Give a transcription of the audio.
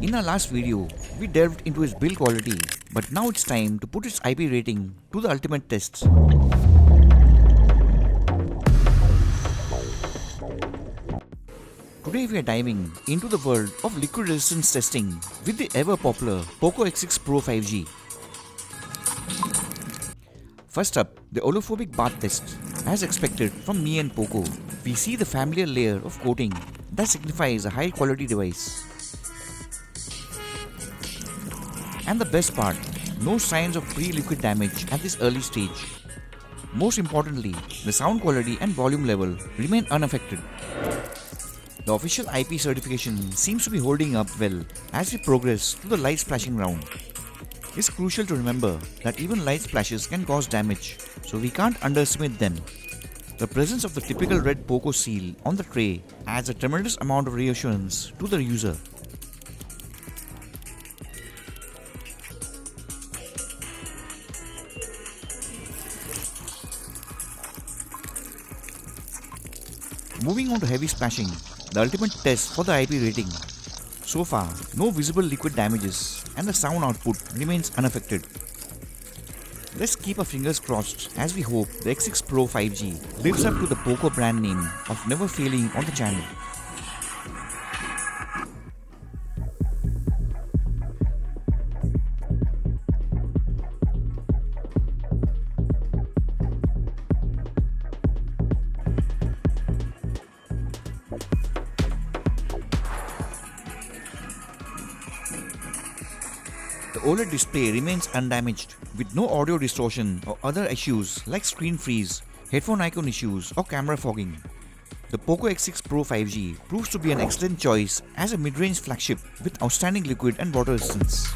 In our last video, we delved into its build quality, but now it's time to put its IP rating to the ultimate tests. Today we are diving into the world of liquid resistance testing with the ever popular Poco X6 Pro 5G. First up, the olophobic bath test. As expected from me and Poco, we see the familiar layer of coating that signifies a high quality device. And the best part, no signs of pre-liquid damage at this early stage. Most importantly, the sound quality and volume level remain unaffected. The official IP certification seems to be holding up well as we progress to the light splashing round. It's crucial to remember that even light splashes can cause damage, so we can't underestimate them. The presence of the typical red Poco seal on the tray adds a tremendous amount of reassurance to the user. Moving on to heavy splashing, the ultimate test for the IP rating. So far, no visible liquid damages and the sound output remains unaffected. Let's keep our fingers crossed as we hope the X6 Pro 5G lives up to the Poco brand name of never failing on the channel. The OLED display remains undamaged with no audio distortion or other issues like screen freeze, headphone icon issues or camera fogging. The Poco X6 Pro 5G proves to be an excellent choice as a mid-range flagship with outstanding liquid and water resistance.